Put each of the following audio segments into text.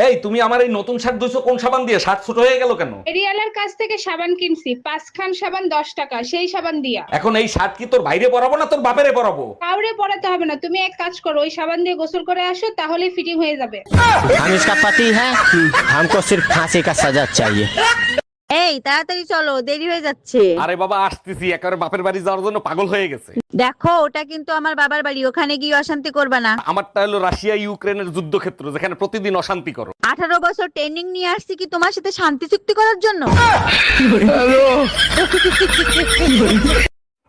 এই তুমি আমার এই নতুন শার্ট ধুইছো কোন সাবান দিয়ে? শার্ট ছোট হয়ে গেল কেন? এরিয়ালার কাছ থেকে সাবান কিনছি 5 খান সাবান 10 টাকা, সেই সাবান দিয়া। এখন এই শার্ট কি তোর বাইরে পরাবো না তোর বাপেরে পরাবো? কাউরে পরাতে হবে না, তুমি এক কাজ করো, ওই সাবান দিয়ে গোসল করে আসো, তাহলেই ফিটিং হয়ে যাবে। हम इसका पति है हमको सिर्फ फांसी का सजा चाहिए। এই তাড়াতাড়ি চলো, দেরি হয়ে যাচ্ছে। আরে বাবা আসতেছি, একেবারে বাপের বাড়ি যাওয়ার জন্য পাগল হয়ে গেছে। দেখো ওটা কিন্তু আমার বাবার বাড়ি, ওখানে গিয়ে অশান্তি করবা না। আমারটা হলো রাশিয়া ইউক্রেনের যুদ্ধক্ষেত্র, যেখানে প্রতিদিন অশান্তি করো। 18 বছর ট্রেনিং নিয়ে আসছি কি তোমার সাথে শান্তি চুক্তি করার জন্য?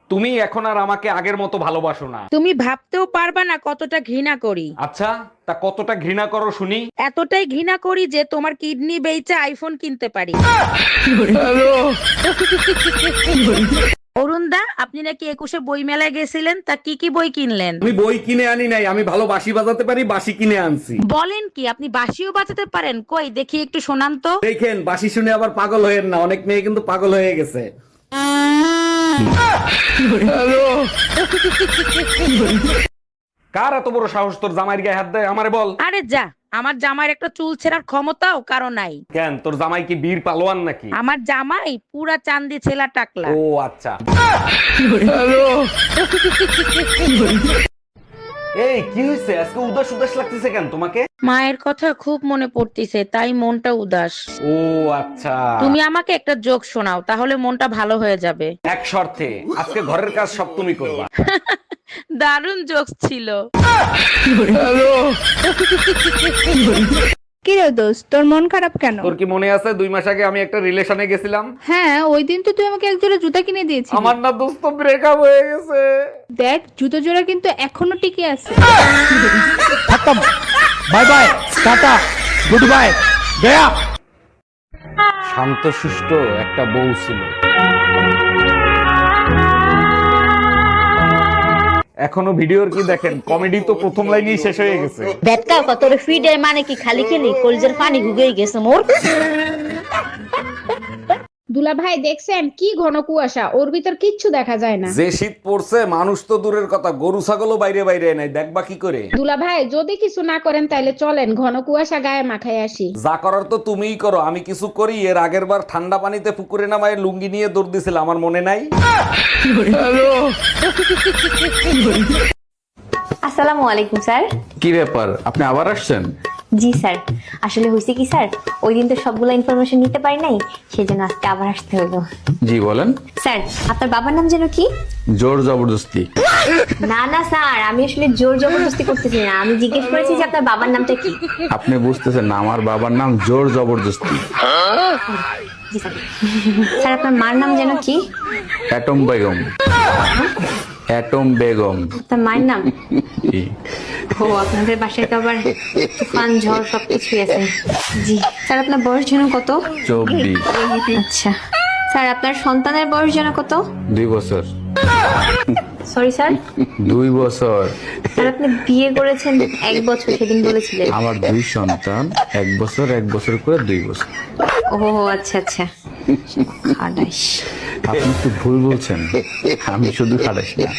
তুমি এখন আর আমাকে আগের মতো ভালোবাসো না। তুমি ভাবতেও পারবা না কতটা ঘৃণা করি। আচ্ছা, তা কতটা ঘৃণা করো শুনি? এতটাই ঘৃণা করি যে তোমার কিডনি বেচে আইফোন কিনতে পারি। অরুণদা, আপনি নাকি 21-এ বই মেলায় গেছিলেন, তা কি কি বই কিনলেন? আমি বই কিনে আনি নাই, আমি ভালো বাঁশি বাজাতে পারি, বাঁশি কিনে আনছি। বলেন কি, আপনি বাঁশিও বাজাতে পারেন? কই দেখি একটু শোনান তো। দেখেন, বাঁশি শুনে আবার পাগল হয়েন না, অনেক মেয়ে কিন্তু পাগল হয়ে গেছে। কার এত বড় সাহস তোর জামাইয়ের গায়ে হাত দেয়? আমারে বল। আরে যা, আমার জামাইয়ের একটা চুল ছেঁড়ার ক্ষমতাও কারো নাই। কেন, তোর জামাই কি বীর পালোয়ান নাকি? আমার জামাই পুরা চান্দি ছেলা টাকলা। ও আচ্ছা। এই কি হয়েছে, আজকে উদাস উদাস লাগতেছে কেন তোমাকে? মায়ের কথা খুব মনে পড়তিছে, তাই মনটা উদাস। ও আচ্ছা। তুমি আমাকে একটা জোক শোনাও, তাহলে মনটা ভালো হয়ে যাবে। এক শর্তে, আজকে ঘরের কাজ সব তুমি করবা। দারুণ জোকস ছিল। কি রে দোস্ত, তোর মন খারাপ কেন? তোর কি মনে আছে 2 মাস আগে আমি একটা রিলেশনে গেছিলাম? হ্যাঁ, ওই দিন তো তুই আমাকে এক জোড়া জুতা কিনে দিয়েছিস। আমার না দোস্ত ব্রেকআপ হয়ে গেছে। দেখ, জুতো জোড়া কিন্তু এখনো টিকে আছে। खत्म bye bye tata goodbye गया। শান্ত শিষ্ট একটা বউ ছিল, এখনো ভিডিওর কি দেখেন, কমেডি তো প্রথম লাইনেই শেষ হয়ে গেছে। ভেটকা কতরে ফিডের মানে কি খালি খেলি কলজের পানি ঢুকেই গেছে মোর। দুলা ভাই দেখছেন কি ঘন কুয়াশা, ওর ভিতর কিচ্ছু দেখা যায় না। যে শীত পড়ছে, মানুষ তো দূরের কথা, গরু ছাগলও বাইরে বাইরে নাই, দেখবা কি করে? দুলা ভাই যদি কিছু না করেন তাইলে চলেন ঘন কুয়াশা গায়ে মাখায় আসি। যা করার তো তুমিই করো, আমি কিছু করি? এর আগের বার ঠান্ডা পানিতে পুকুরে নামায় লুঙ্গি নিয়ে দৌড় দিছিল, আমার মনে নাই? আসসালামু আলাইকুম স্যার। কি ব্যাপার, আপনি আবার আসছেন? জি স্যার, আসলে হয়েছে কি স্যার, ওই দিন তো সবগুলো ইনফরমেশন নিতে পারি নাই, সেজন্য আজকে আবার আসতে হলো। জি বলেন। স্যার, আপনার বাবার নাম যেন কি? জোর জবরদস্তি। না না স্যার, আমি আসলে জোর জবরদস্তি করতেছি না, আমি জিজ্ঞেস করেছি যে আপনার বাবার নামটা কি। আপনি বুঝতেছেন না, আমার বাবার নাম জোর জবরদস্তি। জি স্যার। স্যার, আপনার মার নাম যেন কি? অ্যাটম বেগম। অ্যাটম বেগম। আপনার মায়ের নাম? জি। ও, আপনাদের বাসায় তো আবার তুফান ঝড় সবকিছুই আছে। জি স্যার, আপনার বয়স যেন কত? 24। আচ্ছা স্যার, আপনার সন্তানের বয়স যেন কত? 2 বছর। Sorry sir. 2 বছর। স্যার, আপনি বিয়ে করেছেন 1 বছর, সেদিন বলেছিলেন। আমার 2 সন্তান, 1 বছর 1 বছর করে 2 বছর। ও আচ্ছা আচ্ছা। খাটাস। আপনি একটু ভুল বলছেন, আমি শুধু খাটাস না।